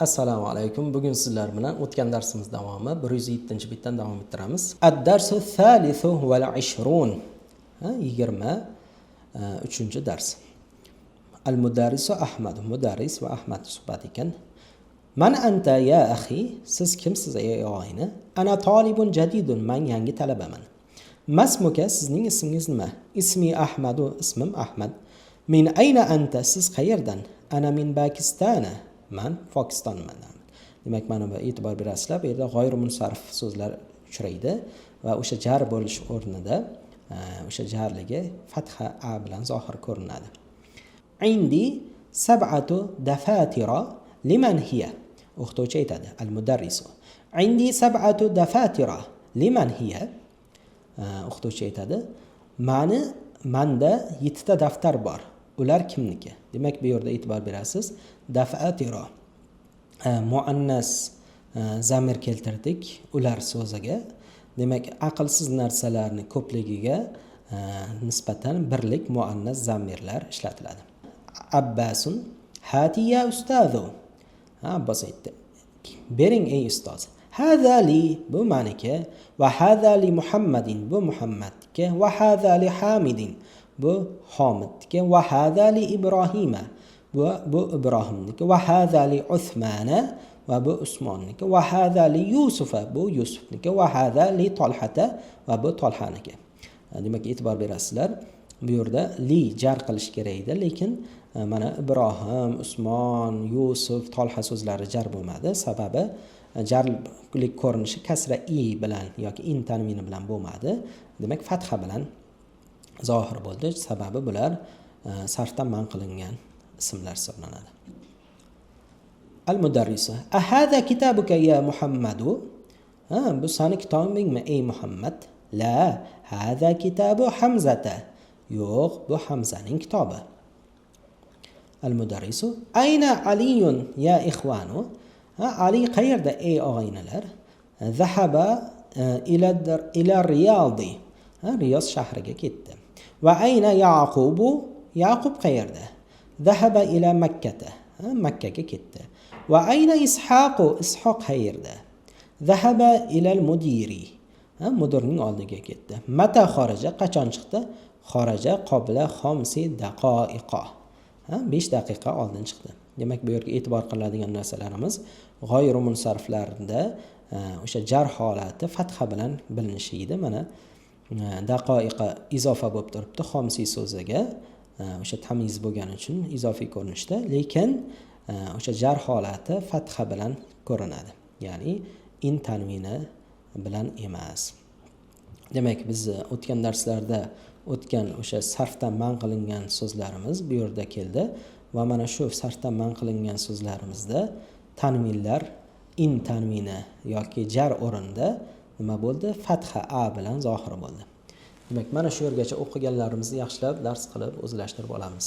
Assalomu alaykum. Bugun sizlar bilan o'tgan darsimiz davomi 107-bitdan davom ettiramiz. Ad-darsu thalithu wal 20. 23-dars. Al-mudarrisu Ahmad. Mudarris va Ahmad suhbat ekan. Man anta ya akhi? Siz kimsiz ey og'ayni? Ana talibun jadidun. Men yangi talabaman. Masmuka, sizning ismingiz nima? Ismi Ahmadu, ismim Ahmad. Min ayna anta? Siz qayerdan? Ana min Pakistana. Man Pokistonman. Demak, mana bu e'tibor berasizlar. Bu yerda g'oyri munsarif so'zlar uchraydi va o'sha jar bo'lish o'rnida o'sha jarligi fatha a bilan zohir ko'rinadi. Indi sab'atu dafatira liman hiya? O'qituvchi aytadi, al-mudarrisu. Indi sab'atu dafatira liman hiya? O'qituvchi aytadi, manda 7 ta daftar bor. Ular kimniki? Demak, bu yerda e'tibor berasiz. Dafatira muannas zamir keltirdik ular so'ziga. Demak, aqlsiz narsalarni ko'pligiga nisbatan birlik muannas zamirlar ishlatiladi. Abbasun hati ya ustazu. Abbas aytdi, bering ey ustoz. Hada li, bu maniki, va hada li Muhammadin, bu Muhammadga, va hada li Hamidin, bu Hamidga, va hada li Ibrohima, bu Ibrohimniki, va hada li Usmana, va bu Usmonniki, va hada li Yusufa, bu Yusufniki, va hada li Talhata, va bu Talhaniki. Demak, e'tibor berasizlar. Bu yerda li jar qilish kerak edi, lekin mana Ibrohim, Usmon, Yusuf, Talha so'zlari jar bo'lmadi. Sababi jarlik ko'rinishi kasra i bilan yoki in tanvini bilan bo'lmadi. Demak, fatha bilan zohir bo'ldi. Sababi bular sarfdan man qilingan ismlar hisoblanadi. Al-mudarrisu. Ahada kitabuka ya Muhammadu? Bu sani kitobingmi ey Muhammad? La, hada kitabu Hamzata. Yo'q, bu Hamzaning kitobi. Al-mudarrisu. Ayna Aliyun ya ikhwanu? Ali qayerda ey og'aynilar? Zahaba ila Riyodi. Riyod shahriga ketdi. Va ayna Yaqubu? Yaqub qayerda? Zahaba ila Makkata. Makkaga ketdi. Va ayna Ishaqu? Ishoq qayerda? Zahaba ila al-mudiri. Mudirning oldiga ketdi. Mata xaraja? Qachon chiqdi? Xaraja qabla 5 daqiqa. 5 daqiqa oldin chiqdi. Demak, bu yerga e'tibor qiladigan narsalarimiz g'oyri munsariflarda o'sha jar holati fatha bilan bilinishida. Mana daqiqa izofa bo'lib turibdi 5 so'ziga. O'sha tamiz bo'lgani uchun izofiy ko'rinishda, lekin o'sha jar holati fatha bilan ko'rinadi. Ya'ni in tanvini bilan emas. Demak, biz o'tgan darslarda o'tgan o'sha sarfdan man qilingan so'zlarimiz bu yerda keldi va mana shu sarfdan man qilingan so'zlarimizda tanvinlar in tanvini yoki jar o'rinda nima bo'ldi? Fatha a bilan zohir bo'ldi. Demak, mana shu yergacha o'qiganlarimizni yaxshilab dars qilib o'zlashtirib olamiz.